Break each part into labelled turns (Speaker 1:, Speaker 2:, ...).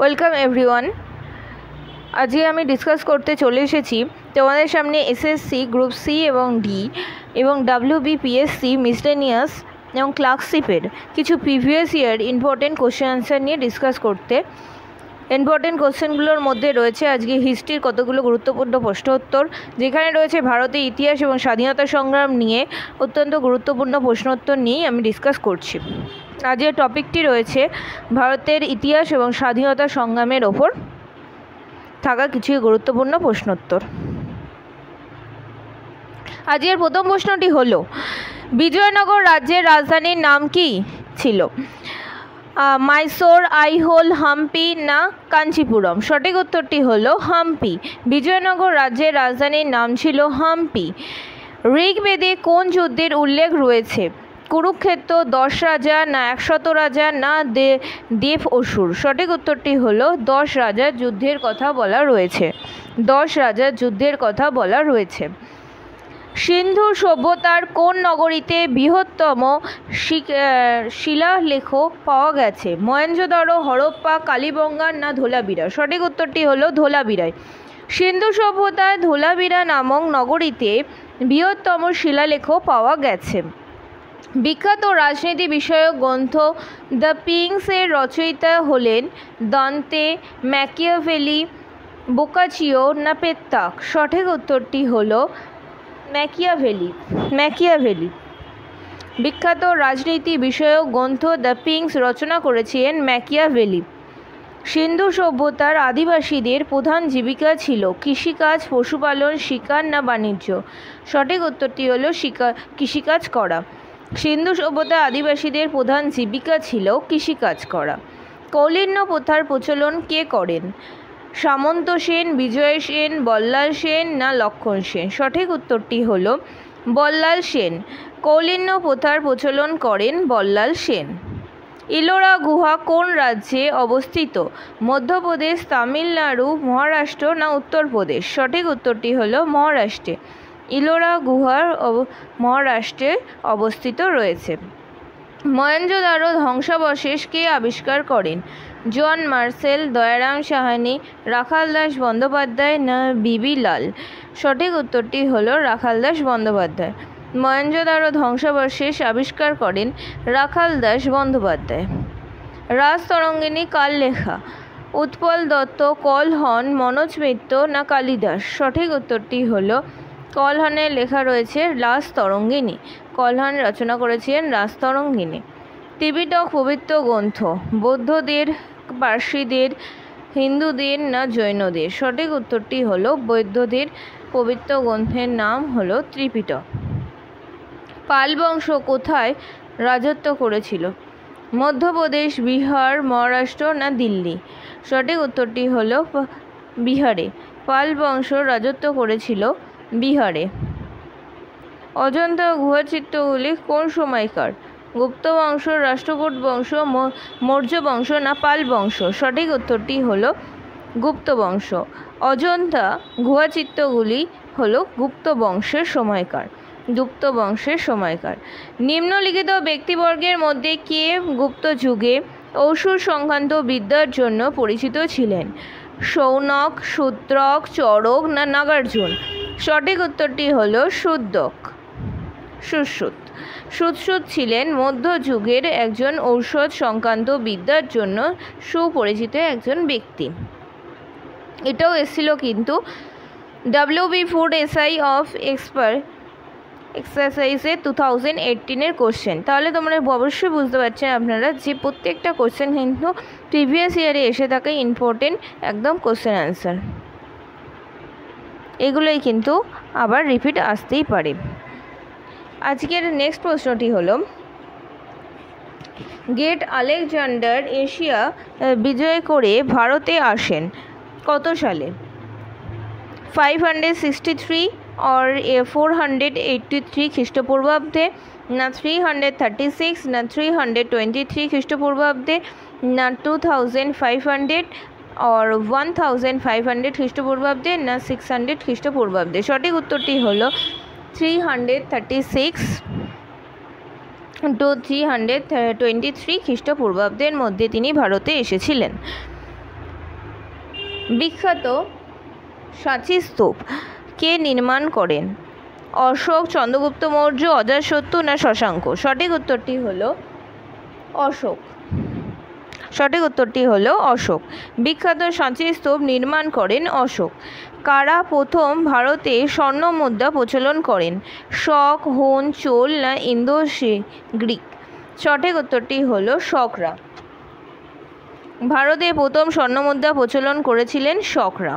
Speaker 1: Welcome everyone. আজকে আমি discuss করতে চলে এসেছি তোমাদের সামনে এসএসসি গ্রুপ সি এবং ডি এবং WBPSC মিসলেনিয়াস এবং ক্লার্কশিপের কিছু previous year important question answer নিয়ে ডিসকাস করতে। ইম্পর্টেন্ট কোশ্চেনগুলোর মধ্যে রয়েছে আজকে হিস্ট্রির কতগুলো গুরুত্বপূর্ণ প্রশ্নোত্তর, যেখানে রয়েছে ভারতের ইতিহাস এবং স্বাধীনতা সংগ্রাম নিয়ে অত্যন্ত গুরুত্বপূর্ণ প্রশ্নোত্তর নিয়েই আমি ডিসকাস করছি। আজকের টপিকটি রয়েছে ভারতের ইতিহাস এবং স্বাধীনতা সংগ্রামের ওপর থাকা কিছু গুরুত্বপূর্ণ প্রশ্নোত্তর। আজকের প্রথম প্রশ্নটি হলো, বিজয়নগর রাজ্যের রাজধানীর নাম কি ছিল? মাইসোর, আইহোল, হাম্পি না কাঞ্চিপুরম? সঠিক উত্তরটি হলো হাম্পি। বিজয়নগর রাজ্যের রাজধানীর নাম ছিল হাম্পি। ঋগ্বেদে কোন যুদ্ধের উল্লেখ রয়েছে? কুরুক্ষেত্র, 10 রাজা না 100 রাজা না দেব অসুর? সঠিক উত্তরটি হলো 10 রাজার যুদ্ধের কথা বলা রয়েছে। 10 রাজার যুদ্ধের কথা বলা রয়েছে। সিন্ধু সভ্যতার কোন নগরীতে বৃহত্তম শিলালেখ পাওয়া গেছে? মহেঞ্জোদারো, হরপ্পা, কালীবঙ্গান না ধোলাবিরা? সঠিক উত্তরটি হলো ধোলাবিরায়। সিন্ধু সভ্যতায় ধোলাবিরা নামক নগরীতে বৃহত্তম শিলালেখ পাওয়া গেছে। বিখ্যাত রাজনীতি বিষয়ক গ্রন্থ দ্য কিংস-এর রচয়িতা হলেন দান্তে, ম্যাকিয়াভেলি, বোকাচিও না পেত্রাক? সঠিক উত্তরটি হলো ম্যাকিয়াভেলি। বিখ্যাত রাজনীতি বিষয়ক গ্রন্থ দ্য কিংস রচনা করেছিলেন ম্যাকিয়াভেলি। সিন্ধু সভ্যতার আদিবাসীদের প্রধান জীবিকা ছিল কৃষিকাজ, পশুপালন, শিকার না বাণিজ্য? সঠিক উত্তরটি হলো কৃষিকাজ করা। সিন্ধু সভ্যতার আদিবাসীদের প্রধান জীবিকা ছিল কৃষিকাজ করা। কৌলিন্য প্রথার প্রচলন কে করেন? সামন্ত সেন, বিজয় সেন, বল্লাল সেন না লক্ষণ সেন? সঠিক উত্তরটি হলো বল্লাল সেন। কৌলিন্য প্রথার প্রচলন করেন বল্লাল সেন। ইলোরা গুহা কোন রাজ্যে অবস্থিত? মধ্যপ্রদেশ, তামিলনাড়ু, মহারাষ্ট্র না উত্তরপ্রদেশ? সঠিক উত্তরটি হলো মহারাষ্ট্রে। ইলোরা গুহার মহারাষ্ট্রে অবস্থিত রয়েছে। মহেঞ্জোদারো ধ্বংসাবশেষ কে আবিষ্কার করেন? জন মার্শেল, দয়ারাম সাহানি, রাখাল দাস বন্দ্যোপাধ্যায় না বিবি লাল? সঠিক উত্তরটি হলো রাখাল দাস বন্দ্যোপাধ্যায়। মহেঞ্জোদারো ধ্বংসাবশেষ আবিষ্কার করেন রাখাল দাস বন্দ্যোপাধ্যায়। রাজতরঙ্গিনী কার লেখা? উৎপল দত্ত, কলহন, মনোজ মিত্র না কালিদাস? সঠিক উত্তরটি হলো কলহনের লেখা রয়েছে রাজতরঙ্গিনী। কলহন রচনা করেছিলেন রাজতরঙ্গিনী। ত্রিপিটক পবিত্র গ্রন্থ বৌদ্ধদের, পার্সিদের, হিন্দুদের না জৈনদের? সঠিক উত্তরটি হলো বৌদ্ধদের। পবিত্র গ্রন্থের নাম হলো ত্রিপিটক। পাল বংশ কোথায় রাজত্ব করেছিল? মধ্যপ্রদেশ, বিহার, মহারাষ্ট্র না দিল্লি? সঠিক উত্তরটি হলো বিহারে। পাল বংশ রাজত্ব করেছিল বিহারে। অজন্তা গুহাচিত্রগুলি কোন সময়কার? গুপ্ত বংশ, রাষ্ট্রকূট বংশ, মৌর্য বংশ না পাল বংশ? সঠিক উত্তরটি হলো গুপ্ত বংশ। অজন্তা গুহাচিত্রগুলি হলো গুপ্ত বংশের সময়কার। গুপ্ত বংশের সময়কার। নিম্নলিখিত ব্যক্তিবর্গের মধ্যে কে গুপ্ত যুগে অসুর সংক্রান্ত বিদ্যার জন্য পরিচিত ছিলেন? শৌনক, শূদ্রক, চরক না নাগার্জুন? সঠিক উত্তরটি হলো সুশ্রুত ছিলেন মধ্যযুগের একজন ঔষধ সংক্রান্ত বিদ্যার জন্য সুপরিচিত একজন ব্যক্তি। এটাও এসেছিল কিন্তু WB ফুড SI অফ এক্সারসাইজে 2018-এর কোশ্চেন। তাহলে তোমরা অবশ্যই বুঝতে পারছেন আপনারা যে প্রত্যেকটা কোশ্চেন কিন্তু প্রিভিয়াস ইয়ারে এসে থাকে ইম্পর্টেন্ট একদম কোশ্চেন অ্যান্সার। এগুলোই কিন্তু আবার রিপিট আসতেই পারে। আজকের নেক্সট প্রশ্নটি হলো, গ্রেট আলেকজান্ডার এশিয়া বিজয় করে ভারতে আসেন কত সালে? 563 or 483 খ্রিস্টপূর্বাব্দে না 336 না 323 খ্রিস্টপূর্বাব্দে না 2500 or 1500 খ্রিস্টপূর্বাব্দে না 600 খ্রিস্টপূর্বাব্দে? সঠিক উত্তরটি হলো 336 to 323 খ্রিস্টপূর্বাব্দের মধ্যে তিনি ভারতে এসেছিলেন। বিখ্যাত সাঁচি স্তূপ কে নির্মাণ করেন? অশোক, চন্দ্রগুপ্ত মৌর্য, অজাতশত্রু না শশাঙ্ক? সঠিক উত্তরটি হলো অশোক। সঠিক উত্তরটি হলো অশোক। বিখ্যাত সাঁচি স্তূপ নির্মাণ করেন অশোক। কারা প্রথম ভারতে স্বর্ণ মুদ্রা প্রচলন করেন? শক, হুন, চোল না ইন্দো গ্রিক? সঠিক উত্তরটি হলো শকরা। ভারতে প্রথম স্বর্ণ মুদ্রা প্রচলন করেছিলেন শকরা।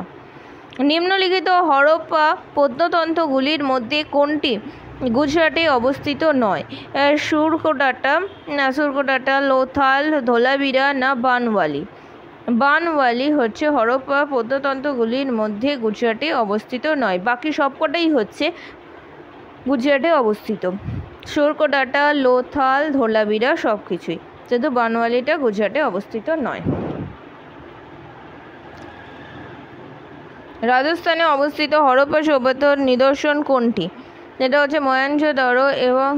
Speaker 1: নিম্নলিখিত হরপ্পা প্রত্নতন্ত্রগুলির মধ্যে কোনটি গুজরাটে অবস্থিত নয়? সুরকোটাটা, লোথাল, ধোলাবিরা না বানওয়ালি? বানওয়ালি হচ্ছে হরপ্পা প্রত্নতন্ত্রগুলির মধ্যে গুজরাটে অবস্থিত নয়, বাকি সবকটাই হচ্ছে গুজরাটে অবস্থিত। সুরকোটাটা, লোথাল, ধোলাবিরা সব কিছুই, কিন্তু বানওয়ালিটা গুজরাটে অবস্থিত নয়। রাজস্থানে অবস্থিত হরপ্পা সভ্যতার নিদর্শন কোনটি? যেটা হচ্ছে মহেঞ্জোদারো এবং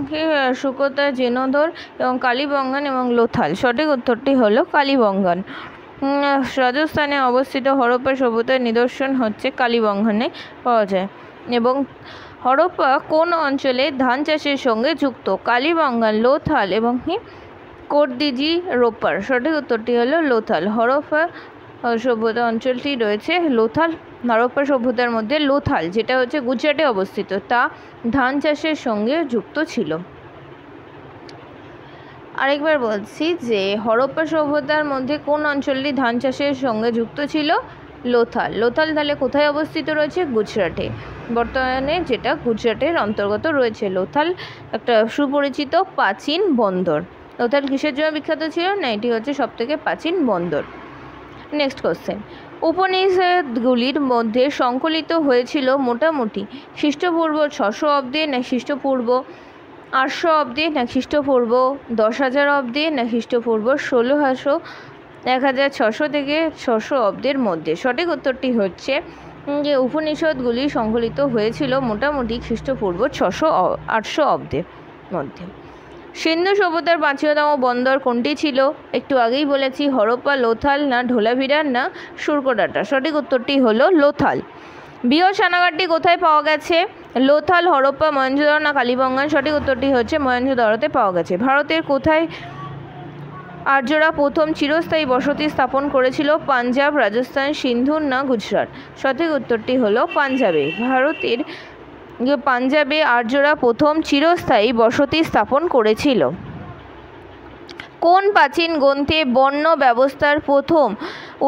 Speaker 1: সুকোতা, জির্ণোধর এবং কালীবঙ্গান এবং লোথাল। সঠিক উত্তরটি হলো কালীবঙ্গান। রাজস্থানে অবস্থিত হরপ্পা সভ্যতার নিদর্শন হচ্ছে কালীবঙ্গানে পাওয়া যায়। এবং হরপ্পা কোন অঞ্চলে ধান চাষের সঙ্গে যুক্ত? কালীবঙ্গান, লোথাল এবং কোর্দিজি রোপার। সঠিক উত্তরটি হলো লোথাল। হরপ্পা সভ্যতা অঞ্চলটি রয়েছে লোথাল। হরপ্পা সভ্যতার মধ্যে লোথাল, যেটা হচ্ছে গুজরাটে অবস্থিত, তা ধান চাষের সঙ্গে যুক্ত ছিল। আরেকবার বলছি যে হরপ্পা সভ্যতার মধ্যে কোন অঞ্চলটি ধান চাষের সঙ্গে যুক্ত ছিল? লোথাল। লোথাল তাহলে কোথায় অবস্থিত রয়েছে? গুজরাটে, বর্তমানে যেটা গুজরাটের অন্তর্গত রয়েছে। লোথাল একটা সুপরিচিত প্রাচীন বন্দর। লোথাল কিসের জন্য বিখ্যাত ছিল? না, এটি হচ্ছে সবথেকে প্রাচীন বন্দর। নেক্সট কোশ্চেন, উপনিষদগুলির মধ্যে সংকলিত হয়েছিল মোটামুটি খ্রিস্টপূর্ব 600 অব্দে না খ্রিস্টপূর্ব 800 অব্দে না খ্রিস্টপূর্ব 10,000 অব্দে না খ্রিস্টপূর্ব 1600 1600 থেকে 600 অব্দের মধ্যে? সঠিক উত্তরটি হচ্ছে যে উপনিষদগুলি সংকলিত হয়েছিল মোটামুটি খ্রিস্টপূর্ব 800 অব্দের মধ্যে। সিন্ধু সভ্যতার প্রাচীনতম বন্দর কোনটি ছিল? একটু আগেই বলেছি, হরপ্পা, লোথাল না ধোলাভিরা না সুরকোটাটা? সঠিক উত্তরটি হলো লোথাল। বৃহৎ স্নানাগারটি কোথায় পাওয়া গেছে? লোথাল, হরপ্পা, মহেঞ্জোদারো না কালীবঙ্গান? সঠিক উত্তরটি হচ্ছে মহেঞ্জোদারোতে পাওয়া গেছে। ভারতের কোথায় আর্যরা প্রথম চিরস্থায়ী বসতি স্থাপন করেছিল? পাঞ্জাব, রাজস্থান, সিন্ধু না গুজরাট? সঠিক উত্তরটি হলো পাঞ্জাবে। ভারতের পাঞ্জাবে আর্যরা প্রথম চিরস্থায়ী বসতি স্থাপন করেছিল। কোন প্রাচীন গ্রন্থে বর্ণ ব্যবস্থার প্রথম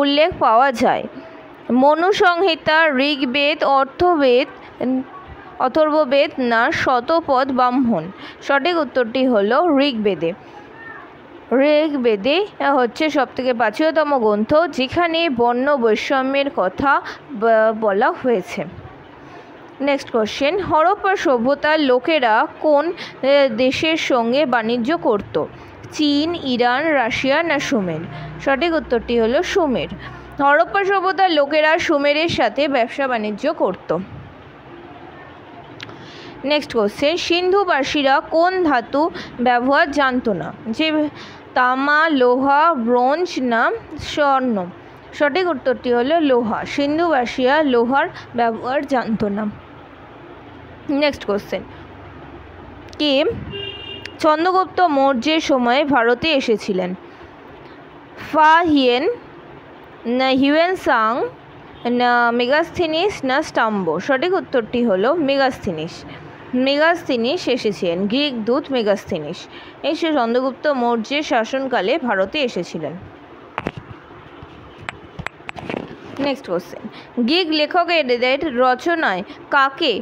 Speaker 1: উল্লেখ পাওয়া যায়? মনু সংহিতা, ঋগ্বেদ, অথর্ববেদ না শতপথ ব্রাহ্মণ? সঠিক উত্তরটি হলো ঋগ্বেদে। ঋগ্বেদে হচ্ছে সবথেকে প্রাচীনতম গ্রন্থ, যেখানে বর্ণ বৈষম্যের কথা বলা হয়েছে। নেক্সট কোশ্চেন, হরপ্পা সভ্যতার লোকেরা কোন দেশের সঙ্গে বাণিজ্য করত? চীন, ইরান, রাশিয়া না সুমের? সঠিক উত্তরটি হলো সুমের। হরপ্পা সভ্যতার লোকেরা সুমেরের সাথে ব্যবসা বাণিজ্য করত। নেক্সট কোশ্চেন, সিন্ধুবাসীরা কোন ধাতু ব্যবহার জানত না? যে তামা, লোহা, ব্রোঞ্জ না স্বর্ণ? সঠিক উত্তরটি হলো লোহা। সিন্ধুবাসীরা লোহার ব্যবহার জানত না। নেক্সট কোশ্চেন, কে চন্দ্রগুপ্ত মৌর্যের সময়ে ভারতে এসেছিলেন? ফা হিয়েন না হিউয়েনসাং না মেগাস্থিনিস না স্টাম্বো? সঠিক উত্তরটি হলো মেগাস্থিনিস। মেগাস্থিনিস এসেছিলেন, গ্রিক দূত মেগাস্থিনিস এসে চন্দ্রগুপ্ত মৌর্যের শাসনকালে ভারতে এসেছিলেন। নেক্সট কোশ্চেন, গ্রিক লেখকদের রচনায় কাকে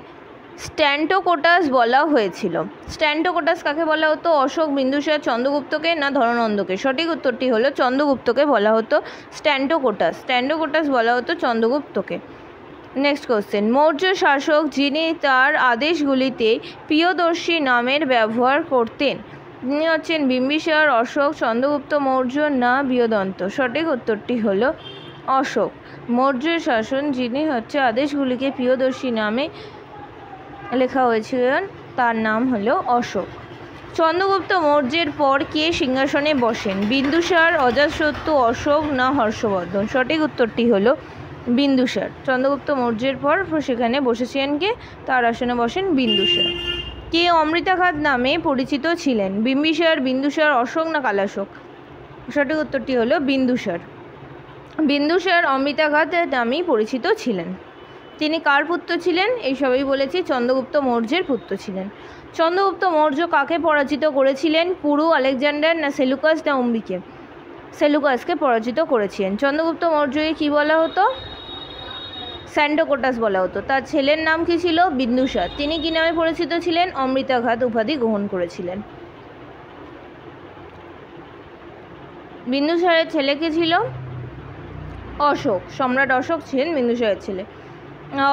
Speaker 1: স্ট্যান্টোকোটাস বলা হয়েছিল? স্ট্যান্টোকোটাস কাকে বলা হতো? অশোক, বিন্দুসার, চন্দ্রগুপ্তকে না ধননন্দকে? সঠিক উত্তরটি হলো চন্দ্রগুপ্তকে বলা হতো স্ট্যান্টোকোটাস। স্ট্যান্টোকোটাস বলা হতো চন্দ্রগুপ্তকে। নেক্সট কোশ্চেন, মৌর্য শাসক যিনি তার আদেশগুলিতে প্রিয়দর্শী নামের ব্যবহার করতেন, তিনি হচ্ছেন বিম্বিসার, অশোক, চন্দ্রগুপ্ত মৌর্য না বৃহদন্ত? সঠিক উত্তরটি হলো অশোক। মৌর্য শাসন যিনি হচ্ছে আদেশগুলিকে প্রিয়দর্শী নামে লেখা হয়েছিলেন, তার নাম হলো অশোক। চন্দ্রগুপ্ত মৌর্যের পর কে সিংহাসনে বসেন? বিন্দুসার, অজাতশত্রু, অশোক না হর্ষবর্ধন? সঠিক উত্তরটি হলো বিন্দুসার। চন্দ্রগুপ্ত মৌর্যের পর সেখানে বসেছিলেন কে? তার আসনে বসেন বিন্দুসার। কে অমৃতাঘাত নামে পরিচিত ছিলেন? বিম্বিসার, বিন্দুসার, অশোক না কালাশোক? সঠিক উত্তরটি হলো বিন্দুসার। বিন্দুসার অমৃতাঘাত নামেই পরিচিত ছিলেন। তিনি কার পুত্র ছিলেন? এই সবই বলেছি, চন্দ্রগুপ্ত মৌর্যের পুত্র ছিলেন। চন্দ্রগুপ্ত মৌর্য কাকে পরাজিত করেছিলেন? পুরু, আলেকজান্ডার না সেলুকাস না অম্বিকে? সেলুকাসকে পরাজিত করেছিলেন। চন্দ্রগুপ্ত মৌর্যকে কী বলা হতো? স্যান্ডোকোটাস বলা হতো। তার ছেলের নাম কি ছিল? বিন্দুসার। তিনি কি নামে পরিচিত ছিলেন? অমৃতাঘাত উপাধি গ্রহণ করেছিলেন। বিন্দুসারের ছেলে কে ছিল? অশোক। সম্রাট অশোক ছিলেন বিন্দুসারের ছেলে।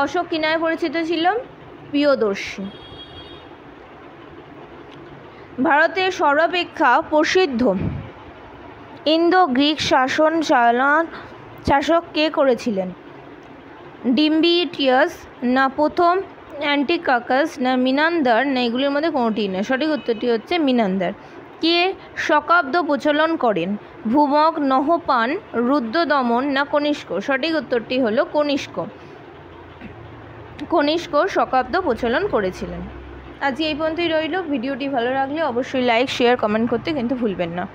Speaker 1: অশোক কি নামে পরিচিত ছিল? প্রিয়দর্শী। ভারতের সর্বাপেক্ষা প্রসিদ্ধ ইন্দো গ্রিক শাসক কে করেছিলেন? ডিম্বিটিয়াস না প্রথম অ্যান্টিকাকাস না মিনান্দার না এগুলির মধ্যে কোনোটি না? সঠিক উত্তরটি হচ্ছে মিনান্দার। কে শকাব্দ প্রচলন করেন? ভূমক, নহপান, রুদ্রদমন না কনিষ্ক? সঠিক উত্তরটি হলো কনিষ্ক। কনিষ্ক শকাব্দ প্রচলন করেছিলেন। আজ এই পর্যন্তই রইল। ভিডিওটি ভালো লাগলে অবশ্যই লাইক, শেয়ার, কমেন্ট করতে কিন্তু ভুলবেন না।